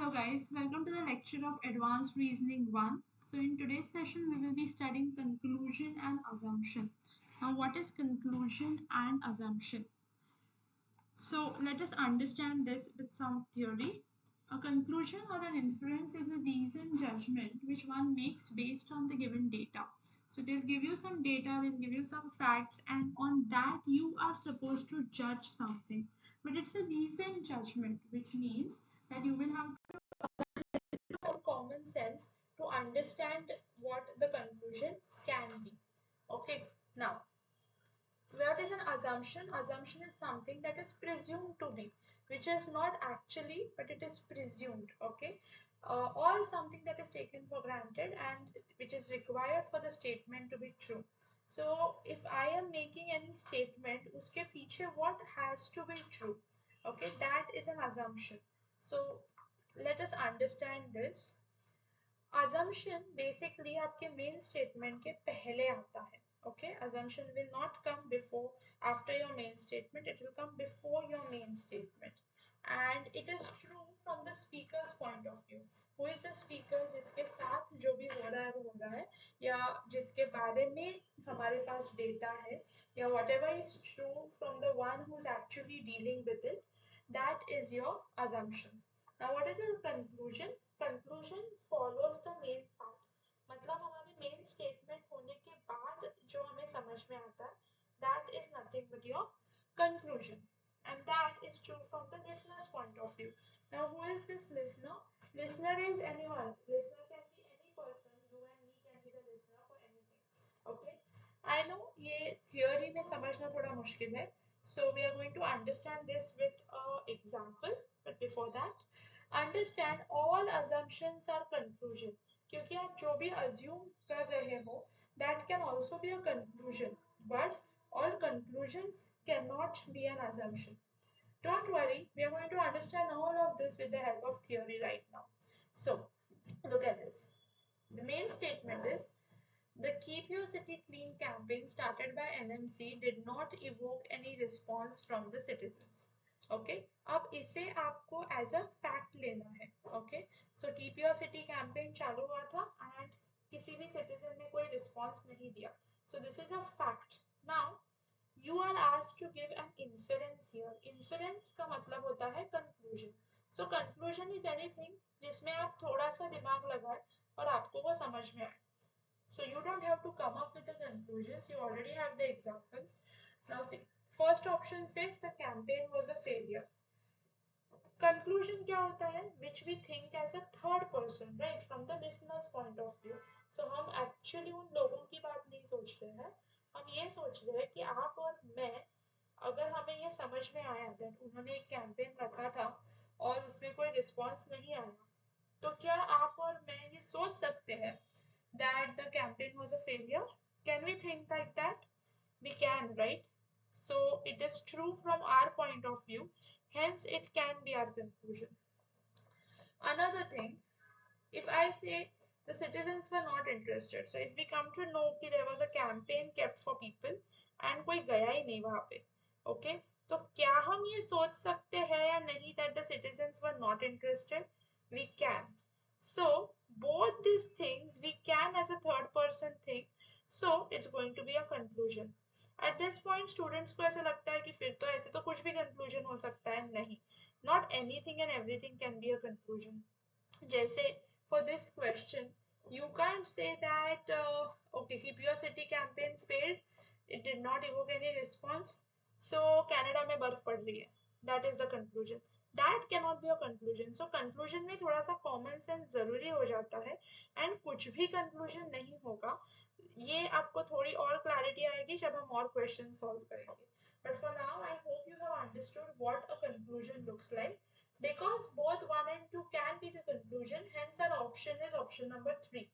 Hello guys, welcome to the lecture of Advanced Reasoning 1. So in today's session we will be studying conclusion and assumption. Now what is conclusion and assumption? So let us understand this with some theory. A conclusion or an inference is a reasoned judgment which one makes based on the given data. So they'll give you some data, they'll give you some facts, and on that you are supposed to judge something. But it's a reasoned judgment, which means that you will have common sense to understand what the conclusion can be. Okay, now what is an assumption? Assumption is something that is presumed to be, which is not actually, but it is presumed. Okay, or something that is taken for granted and which is required for the statement to be true. So if I am making any statement, uske piche what has to be true? Okay, that is an assumption. So let us understand this. Assumption basically आपके main statement के पहले आता है. Okay, assumption will not come before, after your main statement. It will come before your main statement, and it is true from the speaker's point of view. Who is the speaker? जिसके साथ जो भी हो रहा है वो हो रहा है, या जिसके बारे में हमारे पास data है, या whatever is true from the one who is actually dealing with it. That is your assumption. Now what is the conclusion? Conclusion follows the main part. मतलब हमारे main statement होने के बाद जो हमें समझ में आता है, that is nothing but your conclusion, and that is true from the listener's point of view. Now who is this listener? Listener is anyone. Listener can be any person. You and me can be the listener for anything. Okay, I know ये theory में समझना थोड़ा मुश्किल है. So we are going to understand this with an example. But before that, understand all assumptions are conclusion. क्योंकि आप जो भी assume कर रहे हो, that can also be a conclusion. But all conclusions cannot be an assumption. Don't worry, we are going to understand all of this with the help of theory right now. So, look at this. The main statement is the Keep Your City Clean campaign started by NMC did not evoke any response from the citizens. Okay, अब इसे आपको as a fact लेना है. Okay, so Keep Your City campaign चालू हुआ था and किसी भी citizen ने कोई response नहीं दिया. So this is a fact. Now you are asked to give an inference here. Inference का मतलब होता है conclusion. So conclusion is anything जिसमें आप थोड़ा सा दिमाग लगाए और आपको वो समझ में आए. So you don't have to come up with the conclusions. You already have the examples. Now see, first option says the campaign was a failure. Conclusion क्या होता है? Which we think as a third person, right? From the listener's point of view. So हम actually उन लोगों की बात नहीं सोच रहे हैं. हम ये सोच रहे हैं कि आप और मैं, अगर हमें ये समझ में आया that उन्होंने एक कैंपेन रखा था और उसमें कोई रिस्पॉन्स नहीं आया, तो क्या आप और मैं ये सोच सकते हैं that the campaign was a failure? Can we think like that? We can, right? So it is true from our point of view, hence it can be our conclusion. Another thing, if I say the citizens were not interested, so if we come to know that there was a campaign kept for people and कोई गया ही नहीं वहाँ पे, okay, तो क्या हम ये सोच सकते हैं या नहीं that the citizens were not interested? We can. So both these things we can as a third person think, so it's going to be a conclusion. At this point students को ऐसा लगता है कि फिर तो ऐसे तो कुछ भी conclusion हो सकता है. नहीं, not anything and everything can be a conclusion. जैसे for this question you can't say that okay, Keep Your City campaign failed, it did not evoke any response, so Canada में बर्फ पड़ रही है. That is the conclusion. That cannot be a conclusion. So conclusion में थोड़ा सा common sense जरूरी हो जाता है, and कुछ भी conclusion नहीं होगा. ये आपको थोड़ी और clarity आएगी जब हम और questions solve करेंगे. But for now, I hope you have understood what a conclusion looks like. Because both 1 and 2 can be the conclusion, hence our option is option number 3.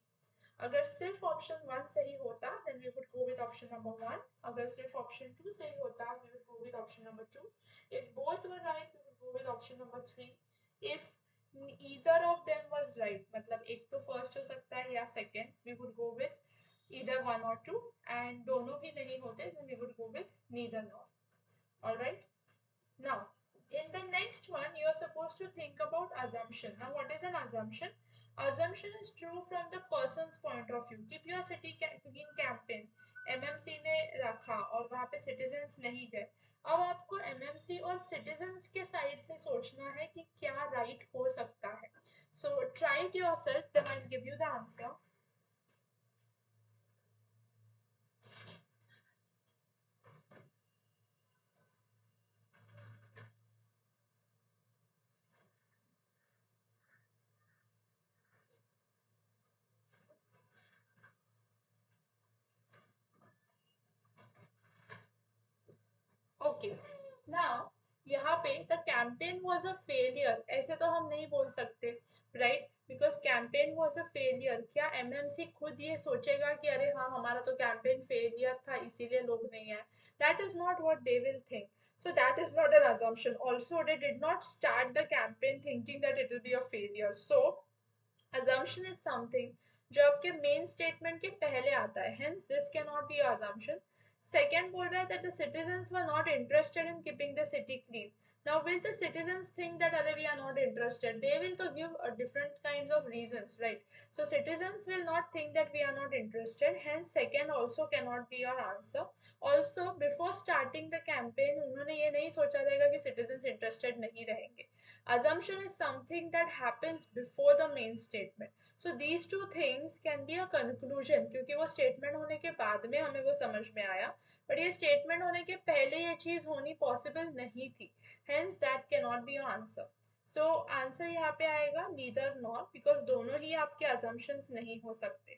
अगर सिर्फ option 1 सही होता, then we would go with option number 1. अगर सिर्फ option 2 सही होता, we would go with option number 2. If both were right, we would go with option number 3. If either of them was right, मतलब एक तो first हो सकता है या second, we would go with either 1 or 2, and दोनों भी नहीं होते, then we would go with neither nor. All right. Now, in the next one, you are supposed to think about assumption. Now, what is an assumption? Assumption is true from the person's point of view. Keep your city clean campaign MMC ने रखा और वहां पे citizens नहीं गए. अब आपको MMC और सिटीजन्स के साइड से सोचना है कि क्या राइट हो सकता है. So try it yourself, then I will give you the answer. Okay, now यहाँ पे the campaign was a failure ऐसे तो हम नहीं बोल सकते, right? Because campaign was a failure. क्या एमएमसी खुद ये सोचेगा कि अरे हाँ हमारा तो कैंपेन फेलियर था इसीलिए लोग नहीं आए? That is not what they will think. So that is not an assumption. Also, they did not start the campaign thinking that it will be a failure. So, assumption is something जो आपके main statement के पहले आता है. Hence, this cannot be an assumption. Second बोल रहा है that the citizens were not interested in keeping the city clean. Now, will the citizens think that अरे we are not interested? They will to give different kinds of reasons, right? So, citizens will not think that we are not interested. Hence, second also cannot be your answer. Also, before starting the campaign, उन्होंने ये नहीं सोचा रहेगा कि citizens interested नहीं रहेंगे. Assumption is something that happens before the main statement. So these two things can be a conclusion क्योंकि वो statement होने के बाद में हमें वो समझ में आया, but ये statement होने के पहले ये चीज होनी possible नहीं थी. Hence that cannot be your answer. So answer यहाँ पे आएगा neither nor because दोनों ही आपके assumptions नहीं हो सकते.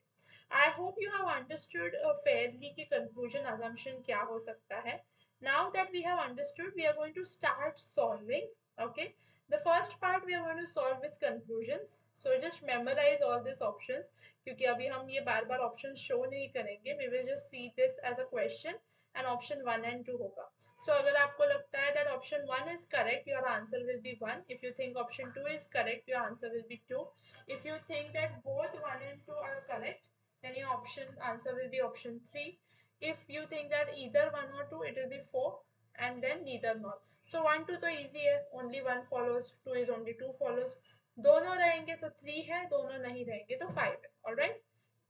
I hope you have understood fairly कि conclusion assumption क्या हो सकता है. Now that we have understood, we are going to start solving. Okay, the first part we are going to solve is conclusions. So just memorize all these options क्योंकि अभी हम ये बार बार options show नहीं करेंगे. We will just see this as a question and option 1 and 2 होगा. So अगर आपको लगता है that option 1 is correct, your answer will be 1. If you think option 2 is correct, your answer will be 2. If you think that both 1 and 2 are correct, then your option answer will be option 3. If you think that either 1 or 2, it will be 4 and then neither nor. So 1 2 तो easy है, only 1 follows, 2 is only 2 follows. दोनों रहेंगे तो 3 है, दोनों नहीं रहेंगे तो 5 है. Alright,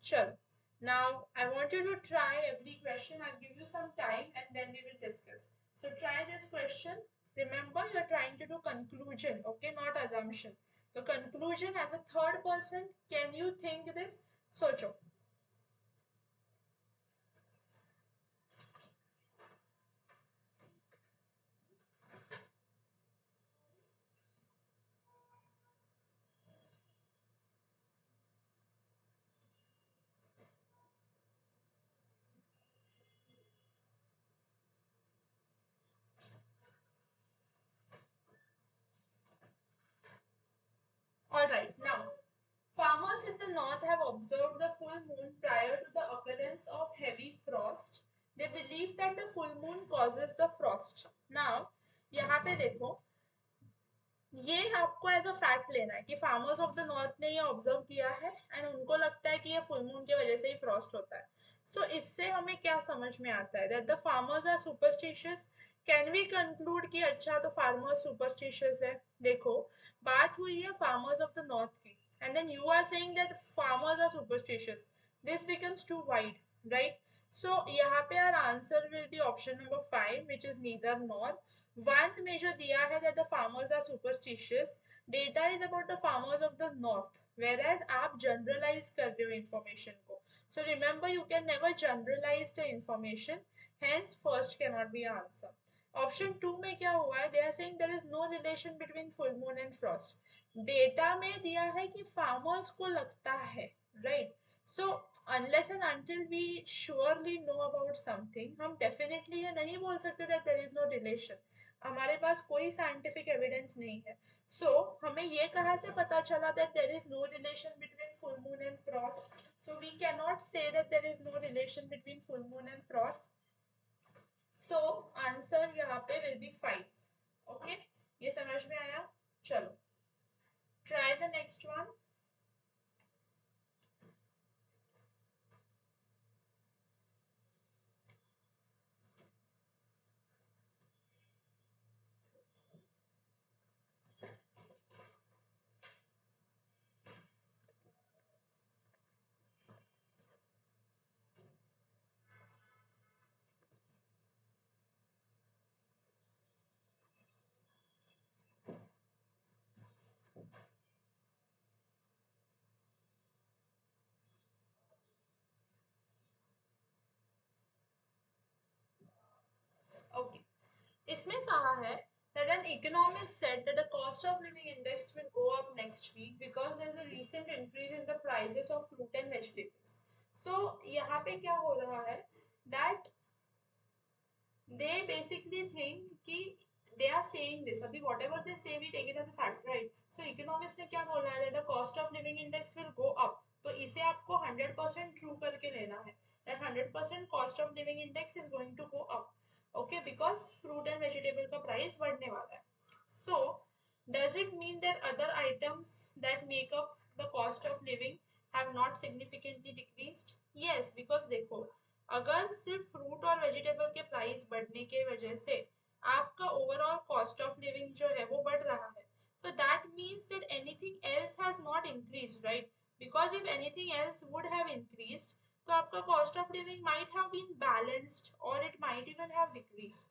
चलो. Now I want you to try every question. I'll give you some time and then we will discuss. So try this question. Remember, you're trying to do conclusion, okay, not assumption. The conclusion as a third person, can you think this? सोचो. Alright, now farmers in the north have observed the full moon prior to the occurrence of heavy frost. They believe that the full moon causes the frost. Now, यहाँ पे देखो, ये आपको as a fact लेना है कि farmers of the north ने ये ऑब्जर्व किया है एंड उनको लगता है कि ये फुल मून की वजह से ही फ्रॉस्ट होता है. सो इससे हमें क्या समझ में आता है? That the farmers are superstitious. Can we conclude कि अच्छा तो फार्मर्स सुपरस्टिशियस है? देखो, बात हुई है फार्मर्स ऑफ द नॉर्थ की and then you are saying that farmers are superstitious. This becomes too wide, right? So यहाँ पे our answer will be option number 5 which is neither nor. One में जो दिया है that the farmers are superstitious, data is about the farmers of the north, whereas आप generalize कर रहे हो information को. So remember, you can never generalize the information, hence first cannot be answer. Option 2 में क्या हुआ है? They are saying there is no relation between full moon and frost. Data में दिया है कि farmers को लगता है, right? So unless and until we surely know about something, हम definitely ये नहीं बोल सकते that there is no relation. हमारे पास कोई साइंटिफिक एविडेंस नहीं है. सो हमें ये कहाँ से पता चला that there is no relation between full moon and frost? So we can not say that there is no relation between full moon and frost. So answer यहाँ पे विल बी 5. ओके, ये समझ में आया? चलो, ट्राई द नेक्स्ट वन. कहा है that an economist said that the cost of living index will go up next week because there is a recent increase in the prices of fruit and vegetables. So यहाँ पे क्या हो रहा है that they basically think कि they are saying this, अभी whatever they say we take it as a fact, right? So economist ने क्या बोला है that the cost of living index will go up, तो इसे आपको 100% ट्रू करके लेना है that 100% cost of living index is going to go up, okay, because fruit and vegetable का price बढ़ने वाला है. So does it mean that other items that make up the cost of living have not significantly decreased? Yes, because देखो अगर सिर्फ fruit और vegetable के price बढ़ने के वजह से आपका ओवरऑल कॉस्ट ऑफ लिविंग जो है वो बढ़ रहा है, तो that means that anything else has not increased, right? Because if anything else would have increased तो आपका cost of living might have been balanced और it might even have decreased.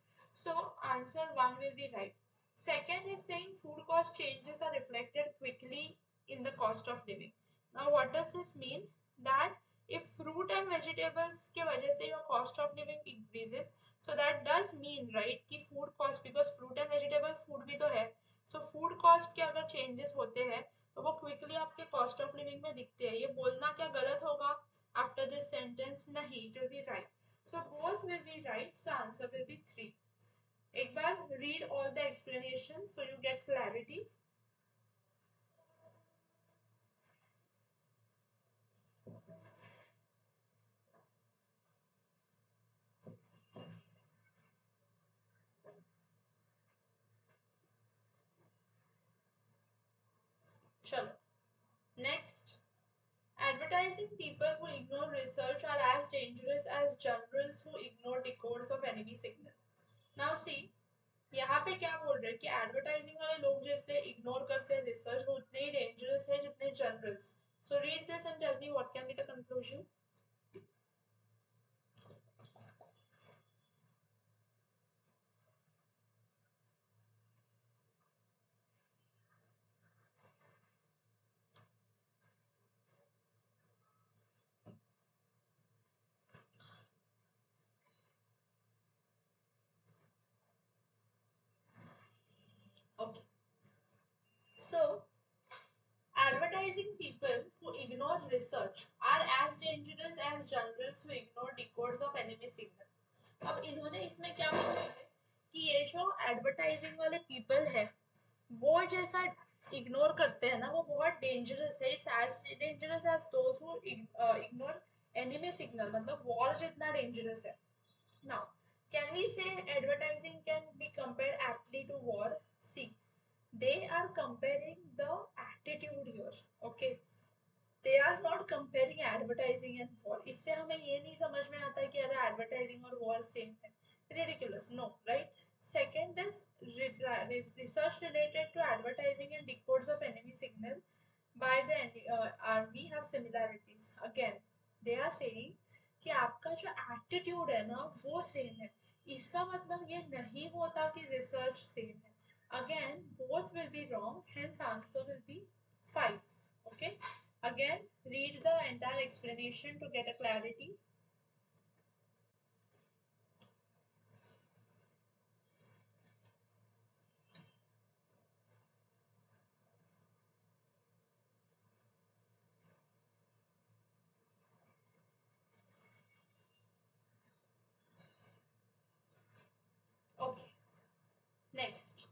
So answer 1 will be right. Second is saying food cost changes are reflected quickly in the cost of living. Now what does this mean? That if fruit and vegetables के वजह से your cost of living increases, so that does mean right कि food cost, because fruit and vegetable food भी तो है, so food cost के अगर changes होते हैं तो वो quickly आपके cost of living में दिखते हैं. ये बोलना क्या गलत होगा after this sentence? नहीं, it will be right. So both will be right, so answer will be 3. एक बार read all the explanations so you get clarity. चलो next. Advertising people who ignore research are as dangerous as generals who ignore decodes of enemy signal. Now see, यहाँ पे क्या बोल रहे हैं कि advertising वाले लोग जैसे इग्नोर करते हैं रिसर्च वो उतने ही डेंजरस है जितने generals. So read this and tell me what can be the conclusion. Okay, so advertising people who ignore research are as dangerous as generals who ignore decodes of enemy signal. अब इन्होंने इसमें क्या बोला है कि ये जो एडवर्टाइजिंग वाले पीपल है वो जैसा इग्नोर करते हैं ना वो बहुत डेंजरस है. It's as dangerous as those who ignore enemy signal, मतलब वॉर जितना डेंजरस है. Now can we say advertising can be compared aptly to war? See, they are comparing the attitude here, okay, they are not comparing advertising and war. इससे हमें ये नहीं समझ में आता है कि अरे एडवर्टाइजिंग और वॉर सेम है. ridiculous, no, right? Second is research related to advertising and decodes of enemy signal by the army have similarities. Again they are saying कि आपका जो एटीट्यूड है ना वो सेम है. इसका मतलब ये नहीं होता कि रिसर्च सेम है. Again both will be wrong, hence answer will be 5. Okay, again read the entire explanation to get a clarity. Okay, next.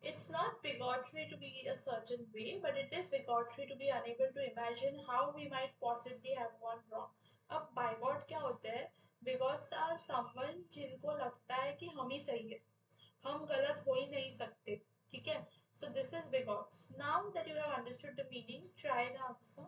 It's not bigotry to be a certain way, but it is bigotry to be unable to imagine how we might possibly have gone wrong. अब bigot क्या होते हैं? Bigots are someone जिनको लगता है कि हम ही सही है, हम गलत हो ही नहीं सकते. ठीक है? So this is bigots. Now that you have understood the meaning, try the answer.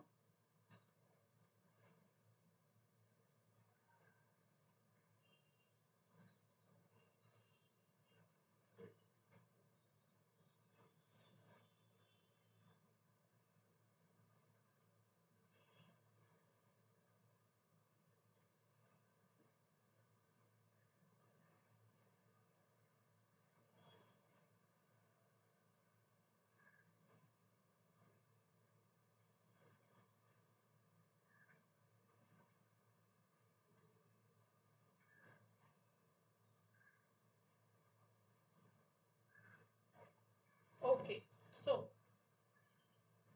So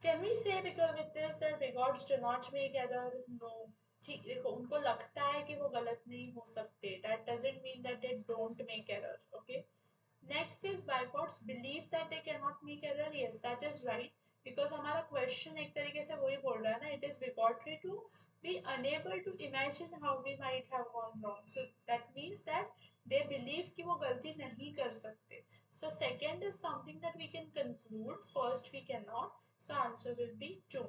can we say because with this that bigots do not make error? No. ठीक देखो उनको लगता है कि वो गलत नहीं हो सकते. That doesn't mean that they don't make error. Okay. Next is bigots believe that they cannot make error. Yes, that is right. Because हमारा question एक तरीके से वही बोल रहा है ना. It is bigotry to be unable to imagine how we might have gone wrong. So that means that they believe कि वो गलती नहीं कर सकते. So second is something that we can conclude. First we cannot. So answer will be 2.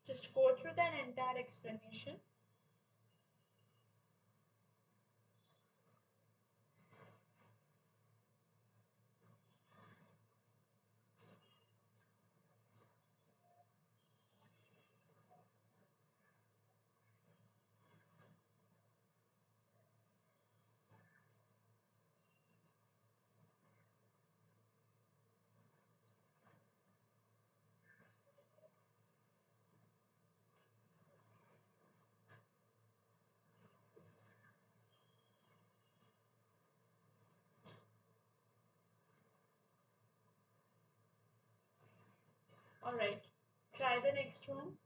Just go through the entire explanation. Alright. Try the next one.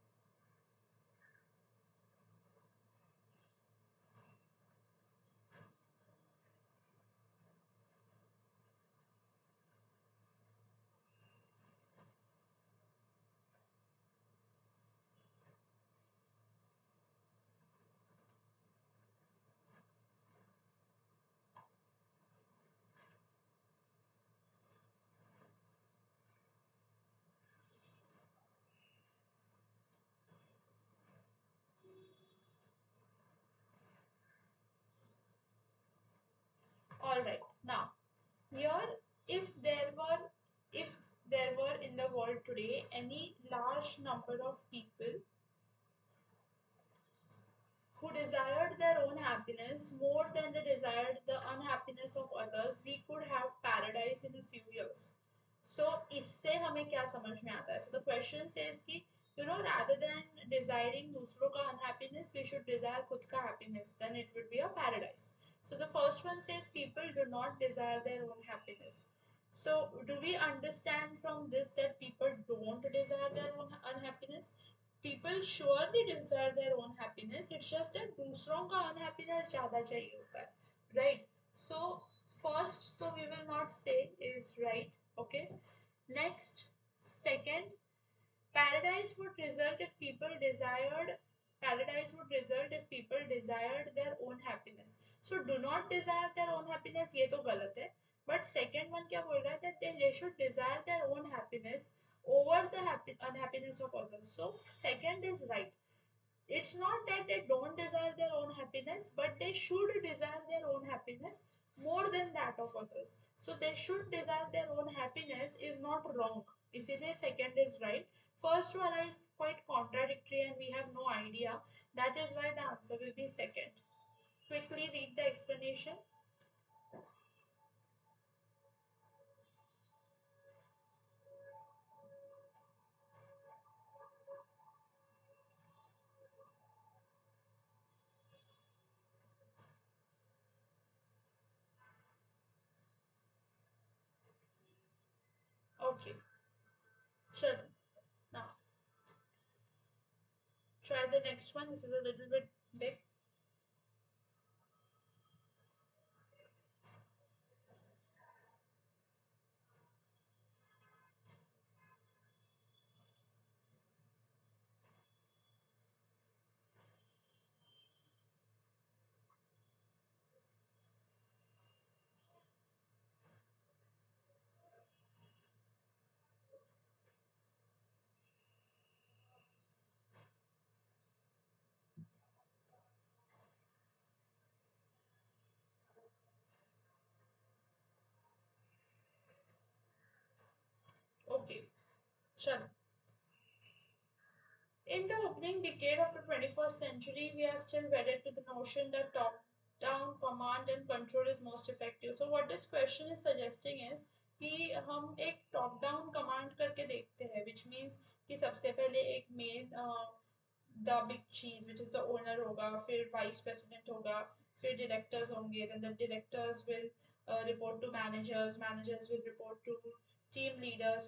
Alright. Now here if there were in the world today any large number of people who desired their own happiness more than they desired the unhappiness of others, we could have paradise in a few years. So इससे हमें क्या समझ में आता है? So the question says कि rather than desiring दूसरों का unhappiness, we should desire खुद का happiness. Then it would be a paradise. So the first one says people do not desire their own happiness. So do we understand from this that people don't desire their own unhappiness? People surely desire their own happiness. It's just that दूसरों का unhappiness ज़्यादा चाहिए होता है, right? So first, so we will not say is right, okay? Next, second, paradise would result if people desired. Paradise would result if people desired their own happiness. So do not desire their own happiness. ये तो गलत है. But second one क्या बोल रहा है that they should desire their own happiness over the unhappiness of others. So second is right. It's not that they don't desire their own happiness, but they should desire their own happiness more than that of others. So they should desire their own happiness is not wrong. इसीलिए second is right. First one is quite contradictory and we have no idea. That is why the answer will be second. Quickly read the explanation. Okay, sure. Now try the next one. This is a little bit big. Okay, sure. In the opening decade of the 21st century, we are still wedded to the notion that top-down command and control is most effective. So what this question is suggesting is कि हम एक top down command करके देखते हैं, which means कि सबसे पहले एक मेन द बिग चीज which is the owner होगा, फिर वाइस प्रेसिडेंट होगा, फिर directors होंगे, then the directors will report to managers, managers will report to team leaders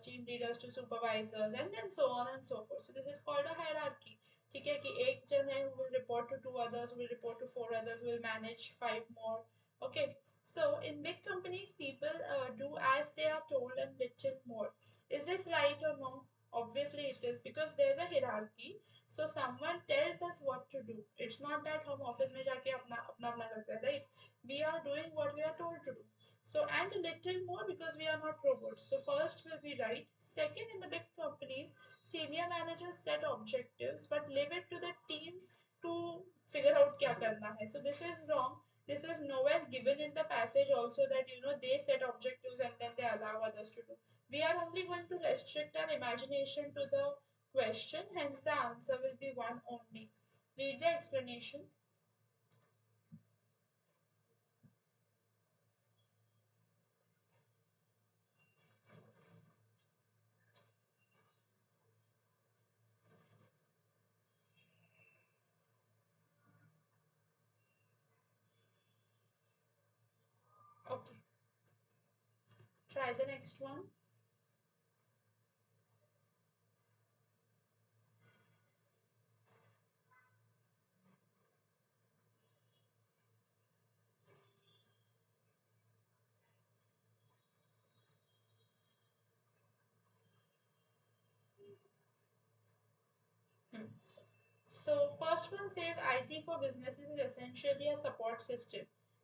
to supervisors, and then so on and so forth. So this is called a hierarchy. ठीक है कि एक जन है who will report to two others, who will report to four others, who will manage five more. Okay, so in big companies, people do as they are told and little more. Is this right or no? Obviously it is, because there's a hierarchy. So someone tells us what to do. It's not that हम office में जाके अपना अपना अपना करते हैं, right? We are doing what we are told to do. So, and a little more because we are not robots. So, first will be right. Second, in the big companies, senior managers set objectives but leave it to the team to figure out kya karna hai. So, this is wrong. This is nowhere given in the passage also that they set objectives and then they allow others to do. We are only going to restrict our imagination to the question, hence the answer will be one only. Read the explanation. Okay, try the next one. Hmm. So first one says IT for businesses is essentially a support system.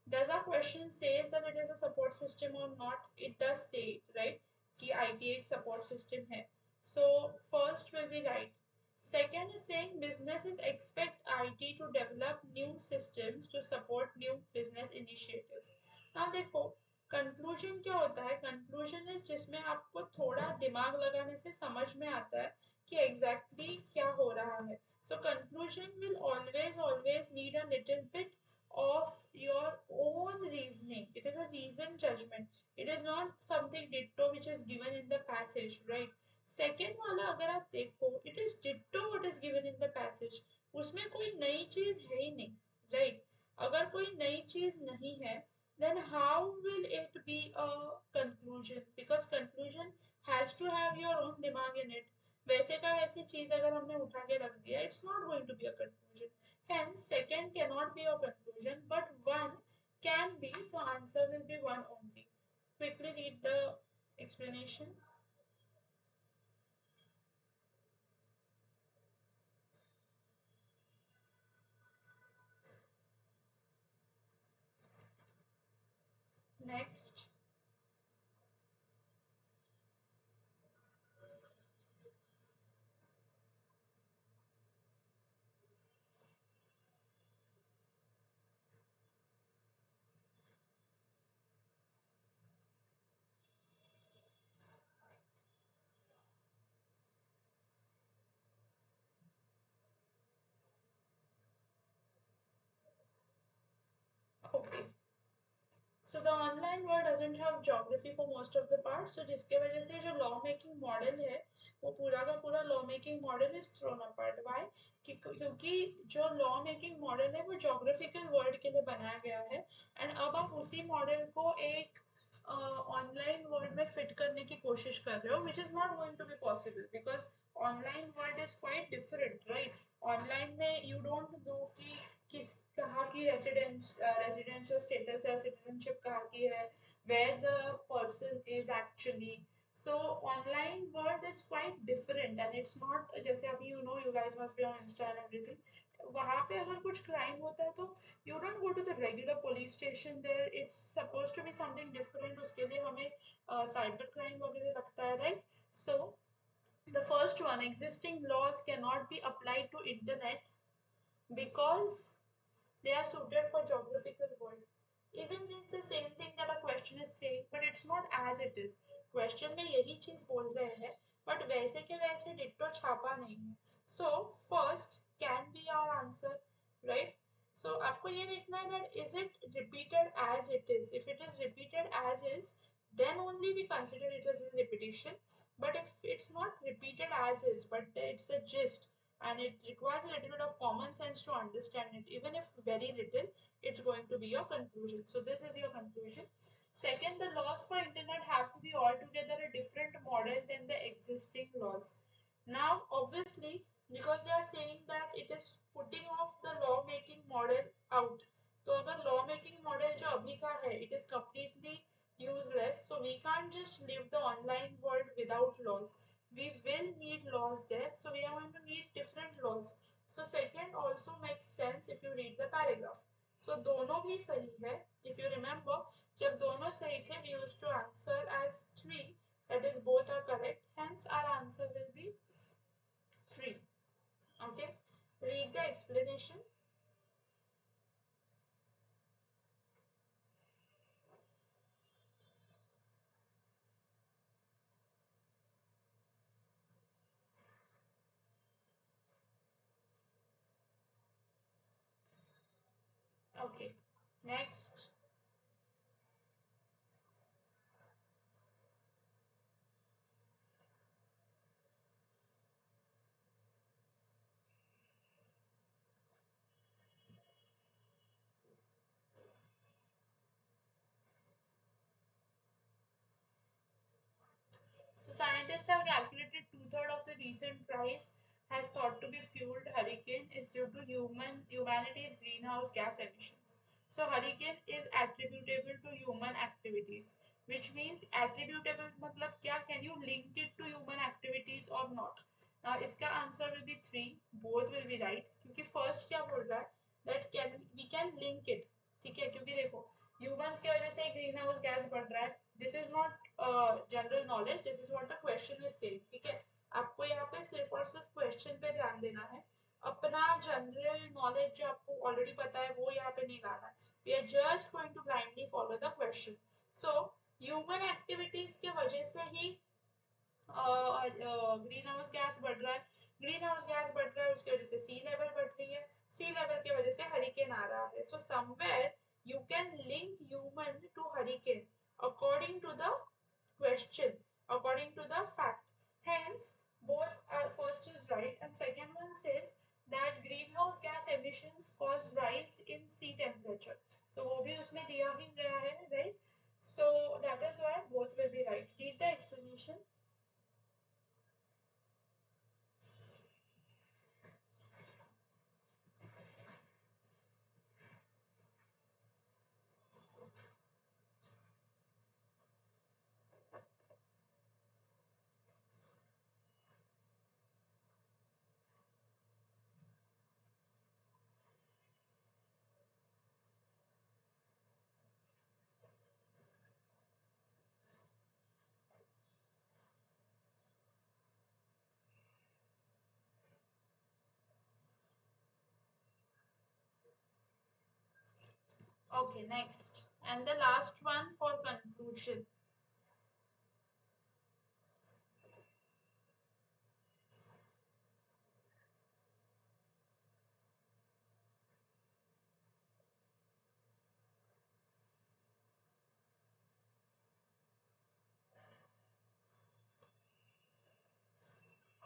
Does our question says that it is a support system or not? It does say it, right? कि IT एक support system है. So first will be right. Second is saying businesses expect IT to develop new systems to support new business initiatives. Now देखो conclusion क्या होता है? Conclusion is जिसमें आपको थोड़ा दिमाग लगाने से समझ में आता है कि exactly क्या हो रहा है. So conclusion will always need a little bit of your own reasoning. It is a reasoned judgment. It is not something ditto which is given in the passage, right? Second वाला अगर आप देखो, it is ditto what is given in the passage. उसमें कोई नई चीज है ही नहीं, right? अगर कोई नई चीज नहीं है, then how will it be a conclusion? Because conclusion has to have your own दिमाग in it. वैसे का वैसी चीज अगर हमने उठा के रख दिया, it's not going to be a conclusion. Hence, second cannot be a conclusion, but one can be. So answer will be one only. Quickly read the explanation. Next. Okay. So the online world doesn't have geography for most of the part. So जिसके वजह से जो law making model है, वो पूरा का पूरा law making model is thrown apart. Why? क्योंकि जो law making model है वो geographical world के लिए बनाया गया है, and अब आप उसी model को एक ऑनलाइन वर्ल्ड में फिट करने की कोशिश कर रहे हो, which is not going to be possible because online world is quite different, right? Online में you don't know कि किस कहाँ की रेजिडेंशियल स्टेटस है, सिटीजनशिप कहाँ की है, where the person is actually. So online world is quite different and it's not जैसे अभी you guys must be on Insta and everything. वहाँ पे अगर कुछ क्राइम होता है तो you don't go to the regular police station there. It's supposed to be something different. उसके लिए हमें साइबर क्राइम वगैरह लगता है, right? So the first one, existing laws cannot be applied to internet because they are suited for geographical world. Isn't this the same thing that a question is saying? But it's not as it is. Question में यही चीज बोल रहे हैं, but वैसे के वैसे ditto छापा नहीं है. So first can be our answer, right? So आपको ये देखना है that is it repeated as it is. If it is repeated as is, then only we consider it as a repetition. But if it's not repeated as is, but it's a gist, and it requires a little bit of common sense to understand it, even if very little, it's going to be your conclusion. So this is your conclusion. Second, the laws for internet have to be altogether different existing laws. Now, obviously, because they are saying that it is putting off the law making model out, तो अगर law making model जो अभी का है, it is completely useless. So we can't just live the online world without laws. We will need laws there. So we are going to need different laws. So second also makes sense if you read the paragraph. So दोनों भी सही है. If you remember, जब दोनों सही थे, we used to answer as 3. That is, both are correct. Hence, our answer will be 3. Okay. Read the explanation. Okay. Next. So scientists have calculated two-thirds of the recent rise has thought to be fueled hurricane is due to humanity's greenhouse gas emissions. So hurricane is attributable to human activities, which means attributable मतलब क्या? Can you link it to human activities or not? Now इसका answer will be 3. Both will be right. क्योंकि first क्या बोल रहा है? That we can link it. ठीक है? क्योंकि देखो humans की वजह से ग्रीन हाउस गैस बढ़ रहा है. This is not general knowledge, this is what the question is saying. ठीक है, आपको यहाँ पे सिर्फ और सिर्फ क्वेश्चन पे ध्यान देना है. अपना जनरल नॉलेज जो आपको ऑलरेडी पता है वो यहाँ पे नहीं लाना है. We are just going to blindly follow the question. So human activities के वजह से ही ग्रीन हाउस गैस बढ़ रहा है. ग्रीन हाउस गैस बढ़ रहा है, उसकी वजह से सी लेवल बढ़ रही है. सी लेवल की वजह से हरिकेन आ रहा है. So somewhere you can link human to hurricane according to the question, according to the fact. Hence, both are first is right and second one says that greenhouse gas emissions cause rise in sea temperature. तो वो भी उसमें दिया ही गया है, right? So that is why both will be right. Read the explanation. Okay, next. And the last one for conclusion.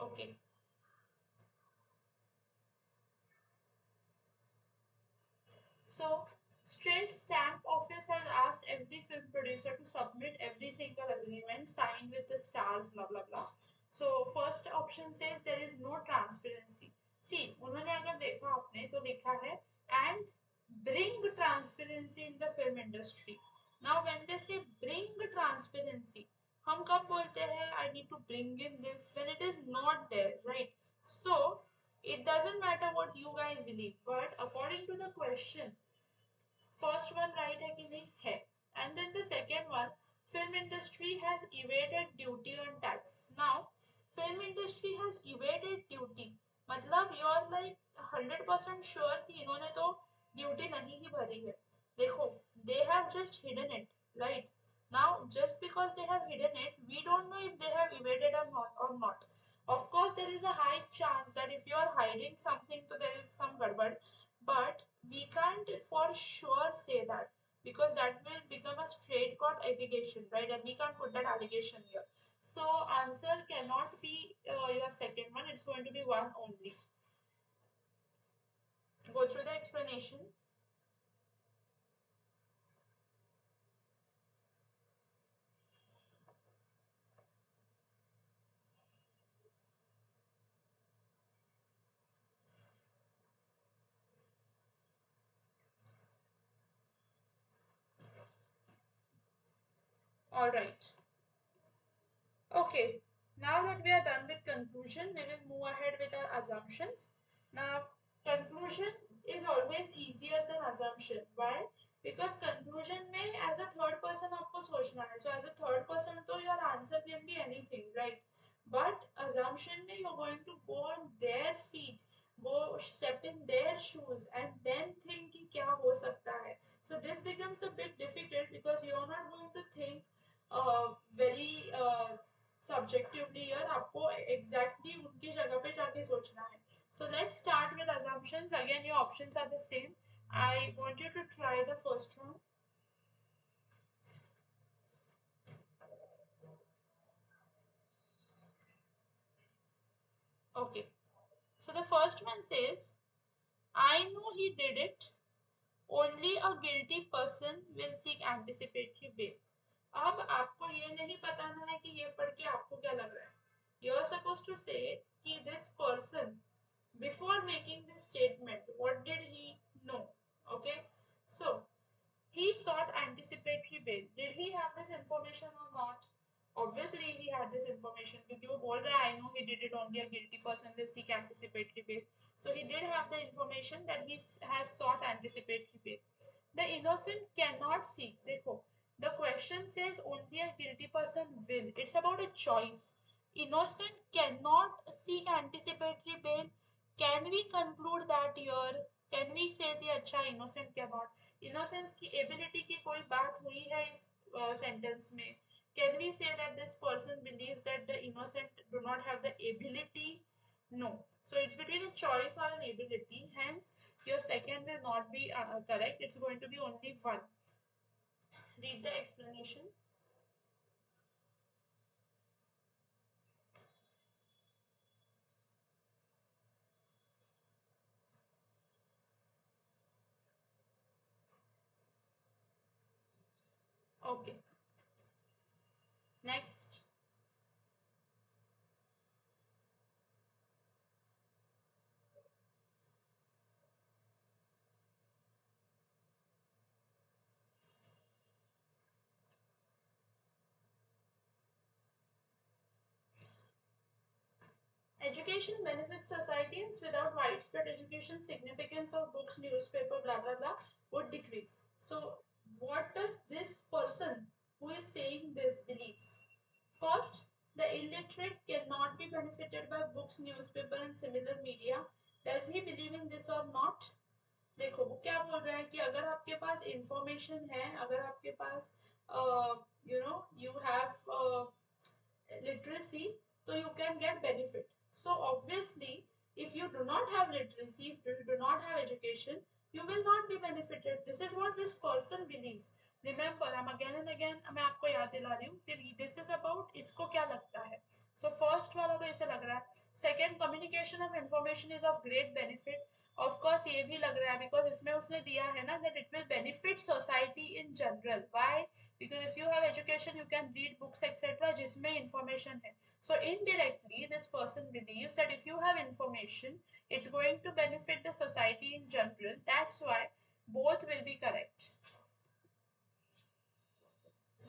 Okay. So, State Stamp Office has asked every film producer to submit every single agreement signed with the stars, blah blah blah. So, first option says there is no transparency. See, उन्होंने अगर देखा आपने तो लिखा है and bring transparency in the film industry. Now, when they say bring transparency, हम कब बोलते हैं I need to bring in this when it is not there, right? So, it doesn't matter what you guys believe, but according to the question, first one right है कि नहीं है. And then the second one, film industry has evaded duty on tax. Now film industry has evaded duty मतलब you are like 100% sure कि इन्होंने तो duty नहीं ही भरी है. देखो, they have just hidden it, right? Now just because they have hidden it, we don't know if they have evaded or not. Of course there is a high chance that if you are hiding something so there is some garbad, but we can't for sure say that because that will become a straight court allegation, right? And we can't put that allegation here. So answer cannot be your second one. It's going to be one only. Go through the explanation. All right. Okay, now that we are done with conclusion, we will move ahead with our assumptions. Now, conclusion is always easier than assumption. Why? Because conclusion में as a third person आपको सोचना है. So as a third person तो your answer can be anything, right? But assumption में you're going to go on their feet, go step in their shoes and then think कि क्या हो सकता है. So this becomes a bit difficult because you're not going to think very subjectively here आपको exactly उनकी जगह पे जाके सोचना है. So let's start with assumptions. Again, your options are the same. I want you to try the first one. Okay. So the first one says, I know he did it. Only a guilty person will seek anticipatory bail. अब आपको ये नहीं बताना है कि ये पढ़ के आपको क्या लग रहा है. You're supposed to say कि this person before making this statement, what did he know? Okay, so he sought anticipatory bail. Did he have this information or not? Obviously, he had this information क्योंकि वो बोल रहा है I know he did it, only a guilty person will seek anticipatory bail. So he did have the information that he has sought anticipatory bail. The innocent cannot seek. देखो, the question says only a guilty person will. It's about a choice. Innocent cannot seek anticipatory bail. Can we conclude that here? Can we say the अच्छा innocent cannot? Innocence की ability की कोई बात हुई है इस sentence में? Can we say that this person believes that the innocent do not have the ability? No. So it's between a choice or an ability. Hence, your second will not be correct. It's going to be only one. Read the explanation. Okay. Next. Education benefits societies. Without widespread education, significance of books, newspaper, blah blah blah would decrease. So, what does this person who is saying this believes? First, the illiterate cannot be benefited by books, newspaper, and similar media. Does he believe in this or not? देखो वो क्या बोल रहा है कि अगर आपके पास information है, अगर आपके पास you have literacy, so you can get benefit. So obviously, if you do not have literacy, if you do not have education, you will not be benefited. This is what this person believes. Remember, I'm again and again मैं आपको याद दिला रही हूँ कि this is about इसको क्या लगता है. So first वाला तो इसे लग रहा है. Second, communication of information is of great benefit. Of course ये भी लग रहा है because इसमें उसने दिया है ना that it will benefit society in general. Why? Because if you have education you can read books etc जिसमें information है. So indirectly this person believes that if you have information it's going to benefit the society in general. That's why both will be correct.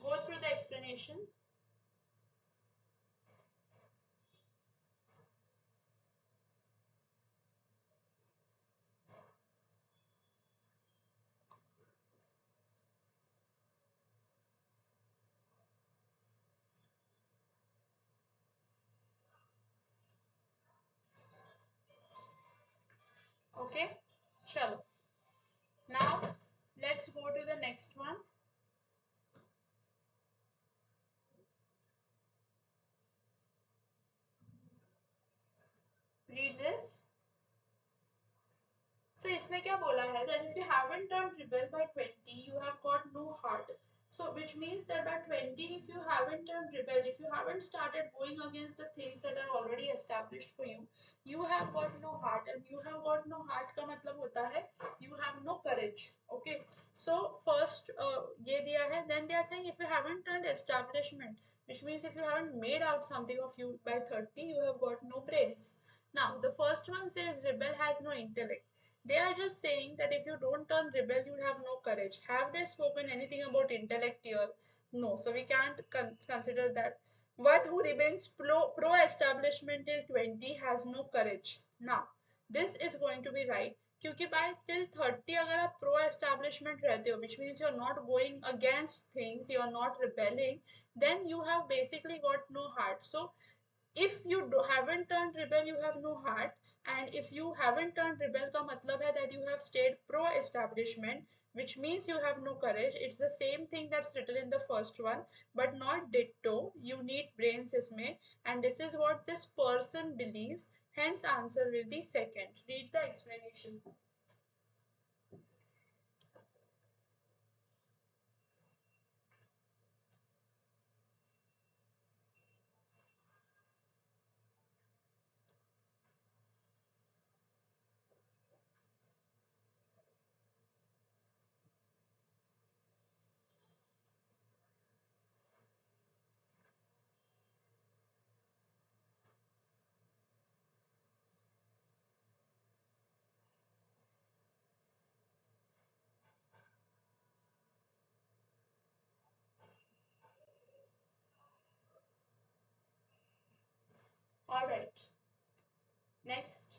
Go through the explanation. Okay, chalo. Now let's go to the next one. Read this. So इसमें क्या बोला है that if you haven't turned rebel by 20 you have got no heart. So which means that by 20 if you haven't turned rebel, if you haven't started going against the things that are already established for you, you have got no heart. And you have got no heart का मतलब होता है you have no courage. Okay, so first ये दिया है. Then they are saying if you haven't turned establishment, which means if you haven't made out something of you by 30 you have got no brains. Now the first one says rebel has no intellect. They are just saying that if you don't turn rebel, you have no courage. Have they spoken anything about intellect here? No, so we can't consider that. One who remains pro-establishment till 20 has no courage. Now, this is going to be right. क्योंकि by till 30 अगर आप pro establishment रहते हो, which means you're not going against things, you're not rebelling, then you have basically got no heart. So if you haven't turned rebel, you have no heart. And if you haven't turned rebel का मतलब है that you have stayed pro establishment, which means you have no courage. It's the same thing that's written in the first one, but not ditto. You need brains isme, and this is what this person believes. Hence answer will be second. Read the explanation. All right. Next.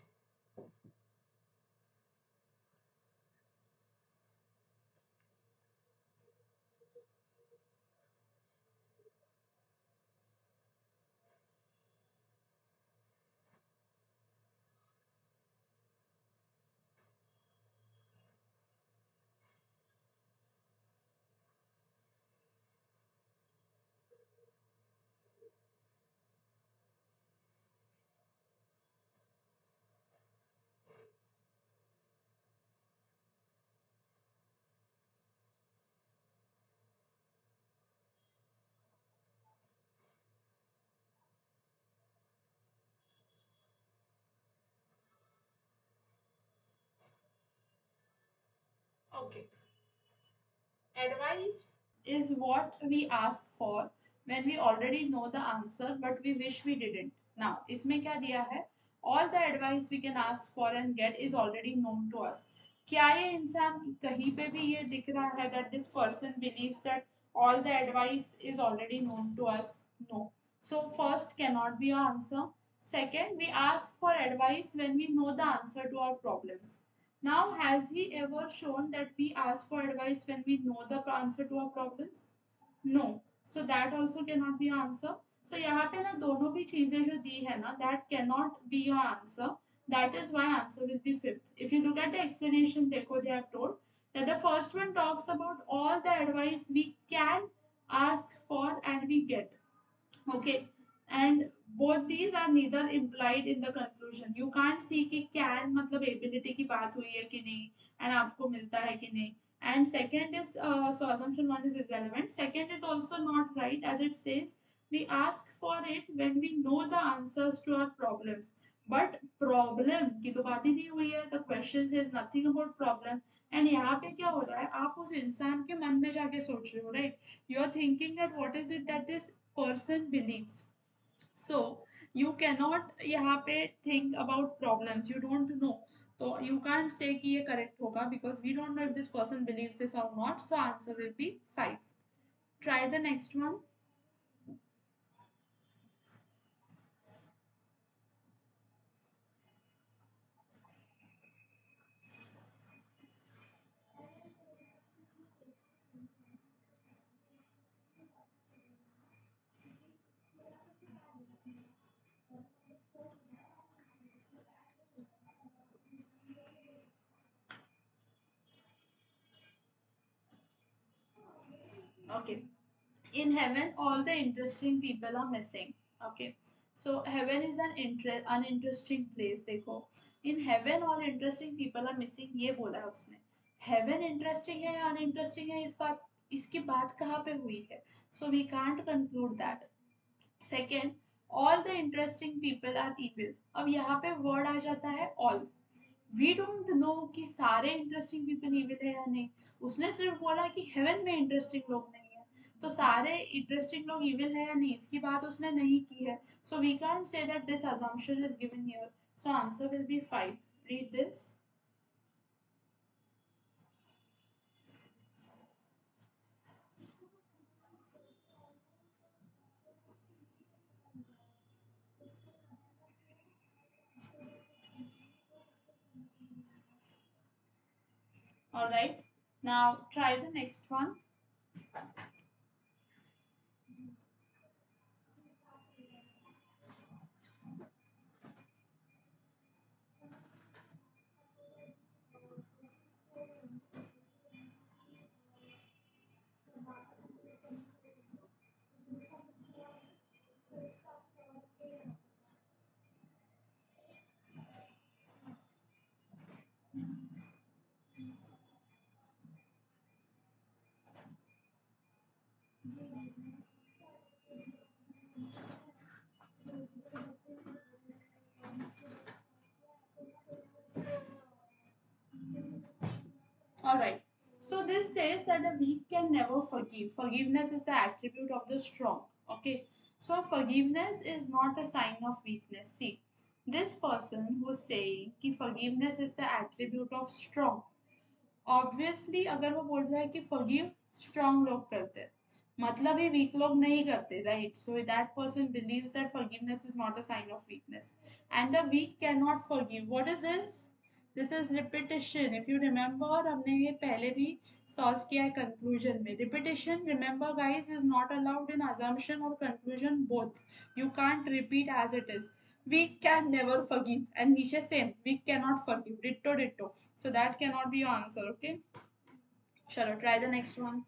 Okay. Advice is what we ask for when we already know the answer but we wish we didn't. Now, इसमें क्या दिया है? All the advice we can ask for and get is already known to us. क्या ये इंसान कहीं पे भी ये दिख रहा है that this person believes that all the advice is already known to us? No. So first cannot be our answer. Second, we ask for advice when we know the answer to our problems. Now, has he ever shown that we ask for advice when we know the answer to our problems? No. So that also cannot be answer. So यहाँ पे ना दोनों भी चीजें जो दी है ना that cannot be your answer. That is why answer will be fifth. If you look at the explanation, देखो they have told that the first one talks about all the advice we can ask for and we get. Okay, and both these are neither implied in the conclusion. You can't see कि can मतलब ability की बात हुई है कि नहीं and आपको मिलता है कि नहीं. And second is so assumption one is irrelevant. Second is also not right as it says we ask for it when we know the answers to our problems. But problem की तो बात ही नहीं हुई है. The question says nothing about problem. And यहाँ पे क्या हो रहा है? आप उस इंसान के मन में जाके सोच रहे हो, right? You are thinking that what is it that this person believes. So you cannot यहाँ पे think about problems. You don't know. So you can't say कि ये correct होगा because we don't know if this person believes this or not. So answer will be 5. Try the next one. Okay. In heaven, all the interesting people are missing. Okay. So heaven is an uninteresting place. देखो. In heaven, all interesting people are missing. ये बोला है उसने. Heaven interesting है या uninteresting है इसकी बात कहाँ पे हुई है? So we can't conclude that. Second, all the interesting people are evil. अब यहाँ पे word आ जाता है all. We don't know कि सारे इंटरेस्टिंग पीपल इविल है या नहीं. उसने सिर्फ बोला कि हेवन में इंटरेस्टिंग लोग नहीं है, तो सारे इंटरेस्टिंग लोग इविल है या नहीं इसकी बात उसने नहीं की है. So we can't say that this assumption is given here. So answer will be 5. Read this. Now try the next one. Alright. So this says that the weak can never forgive. Forgiveness is the attribute of the strong. Okay. So forgiveness is not a sign of weakness. See, this person who's saying कि forgiveness is the attribute of strong. Obviously अगर वो बोल रहा है कि forgive strong लोग करते हैं मतलब ये weak लोग नहीं करते, right? So that person believes that forgiveness is not a sign of weakness and the weak cannot forgive. What is this? This is repetition. If you remember, हमने ये पहले भी solve किया है conclusion में. Repetition, remember guys, is not allowed in assumption or conclusion both. You can't repeat as it is. We can never forgive. And नीचे same. We cannot forgive. Ditto ditto. So that cannot be your answer, okay? Chalo, try the next one.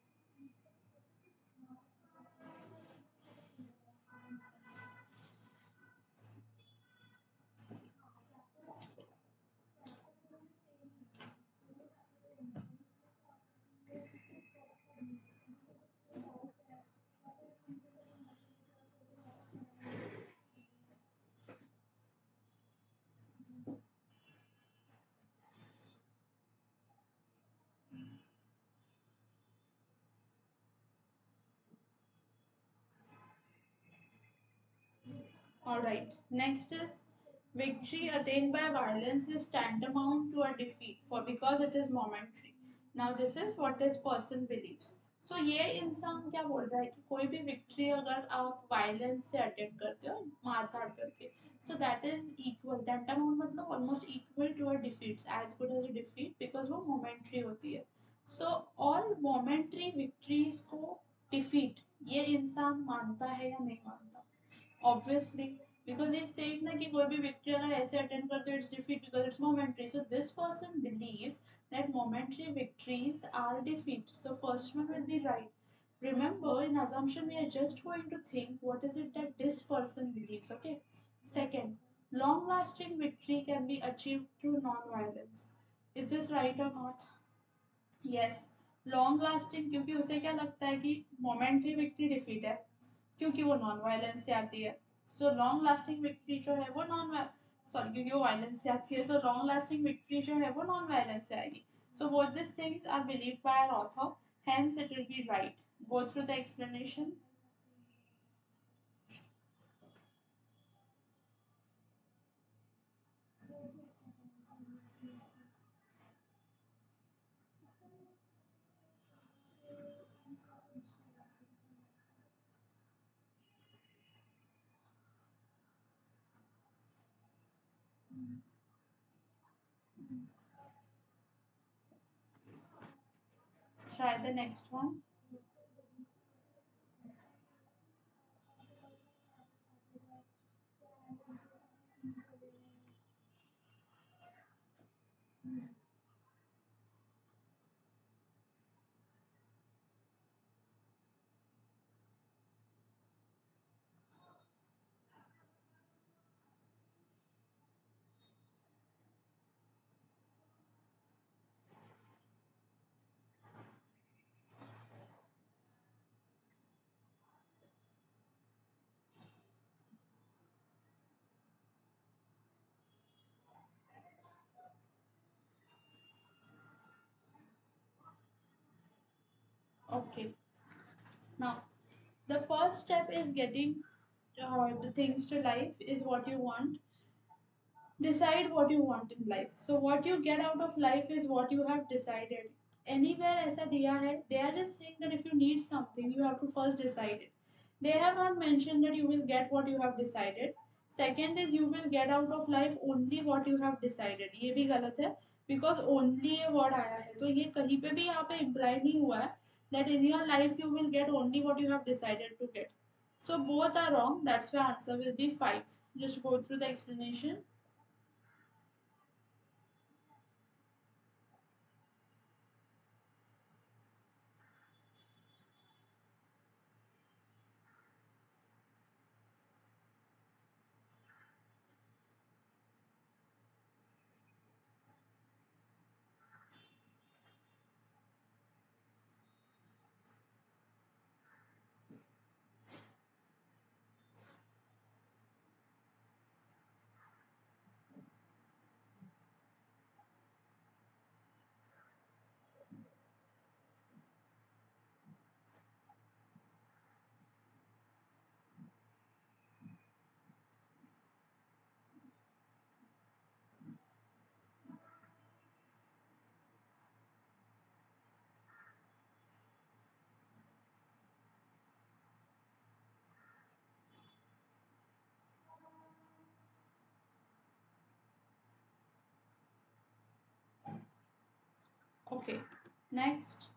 Alright, next is victory attained by violence is tantamount to a defeat for because it is momentary. Now this is what this person believes. So ये इंसान क्या बोल रहा है कि कोई भी victory अगर आप violence से attain करते हो मार धाड़ करके so that is equal tantamount मतलब almost equal to a defeat as good as a defeat because वो momentary होती है. So all momentary victories को defeat ये इंसान मानता है या नहीं मानता? Obviously, because he's saying ना कि कोई भी victory अगर ऐसे attend करते हो it's defeat because it's momentary. So this person believes that momentary victories are defeat. So first one will be right. Remember, in assumption we are just going to think what is it that this person believes. Okay. Second, long-lasting victory can be achieved through non-violence. Is this right or not? Yes. Long lasting क्योंकि उसे क्या लगता है कि momentary victory defeat है क्योंकि वो non violence से आती है सो लॉन्ग लास्टिंग विक्ट्री जो है वो नॉन सॉरी क्योंकि वो वायलेंस से आती है सो लॉन्ग लास्टिंग विक्ट्री जो है वो नॉन वायलेंस से आएगी so both this things are believed by our author hence it will be right. Go through the explanation. Try the next one. Okay, now the first step is getting the things to life is what you want. Decide what you want in life. So what you get out of life is what you have decided. Anywhere ऐसा दिया है, they are just saying that if you need something, you have to first decide it. They have not mentioned that you will get what you have decided. Second is you will get out of life only what you have decided. ये भी गलत है. Because only ये word आया है, तो ये कहीं पे भी यहाँ पे इम्प्लाई नहीं हुआ है that in your life you will get only what you have decided to get. So both are wrong. That's why answer will be 5. Just go through the explanation. Okay, next.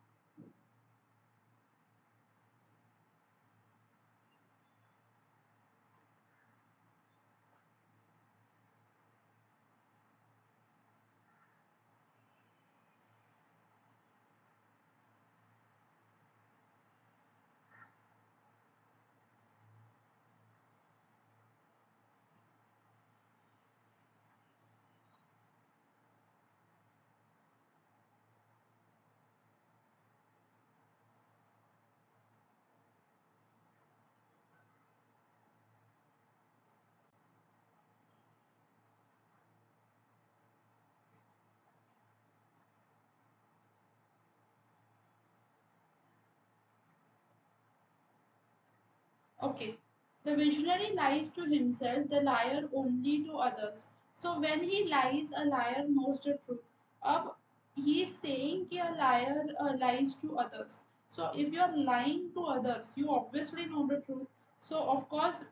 Okay. The visionary lies to himself, the liar only to others. So when he lies, a liar knows the truth. Ab he is saying कि a liar lies to others. So if you are lying to others, you obviously know the truth. So of course,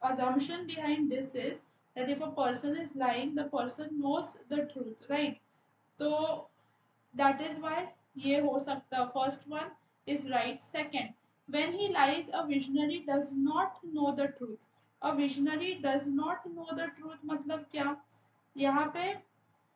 assumption behind this is that if a person is lying, the person knows the truth, right? So that is why ये हो सकता first one is right. Second, when he lies, a visionary does not know the truth. A visionary does not know the truth मतलब क्या? यहाँ पे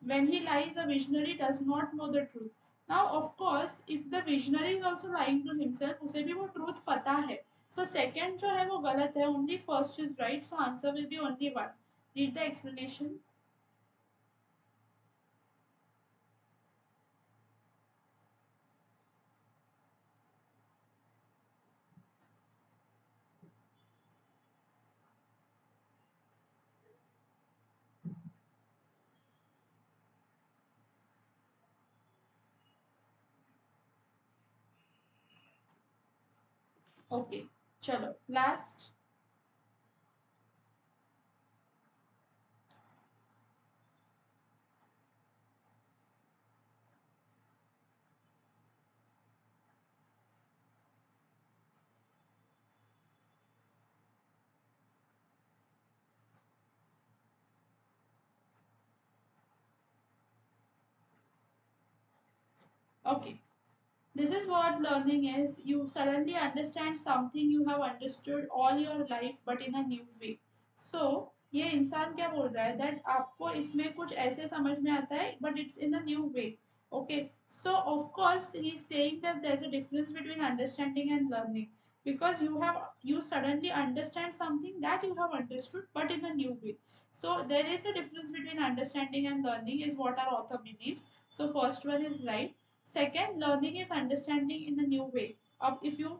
when he lies, a visionary does not know the truth. Now of course if the visionary is also lying to himself, उसे भी वो truth पता है. So second जो है वो गलत है, only first is right, so answer will be only one. Read the explanation. Okay, चलो last. Okay. This is what learning is. You suddenly understand something you have understood all your life but in a new way. So ये इंसान क्या बोल रहा है that आपको इसमें कुछ ऐसे समझ में आता है but it's in a new way. Okay, so of course he is saying that there's a difference between understanding and learning because you suddenly understand something that you have understood but in a new way. So there is a difference between understanding and learning is what our author believes. So first one is right. Second, learning is understanding in a new way. अब if you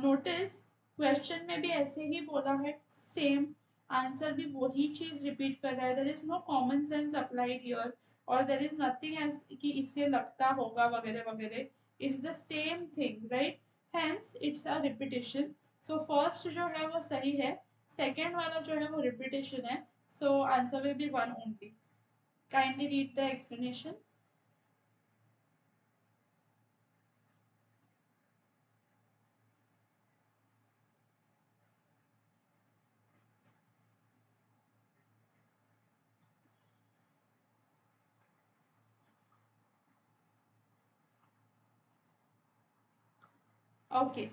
notice question में भी ऐसे ही बोला है same answer भी वही चीज repeat कर रहा है. There is no common sense applied here or there is nothing as कि इससे लगता होगा वगैरह वगैरह. It's the same thing, right? Hence it's a repetition. So first जो है वो सही है. Second वाला जो है वो repetition है. So answer will be one only. Kindly read the explanation. Okay,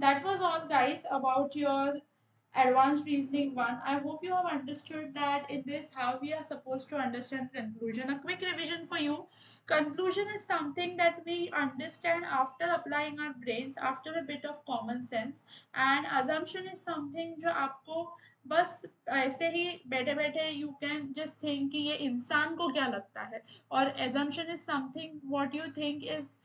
that was all, guys, about your advanced reasoning 1. I hope you have understood that in this how we are supposed to understand conclusion. A quick revision for you. Conclusion is something that we understand after applying our brains, after a bit of common sense, and assumption is something जो आपको बस ऐसे ही बैठे बैठे you can just think कि ये इंसान को क्या लगता है, और assumption is something what you think is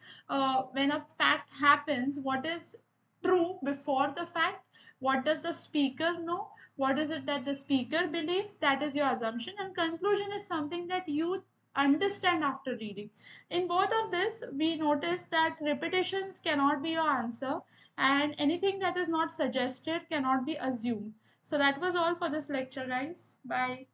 when a fact happens, what is true before the fact, what does the speaker know, what is it that the speaker believes, that is your assumption, and conclusion is something that you understand after reading. In both of this, we notice that repetitions cannot be your answer, and anything that is not suggested cannot be assumed. So that was all for this lecture, guys. Bye.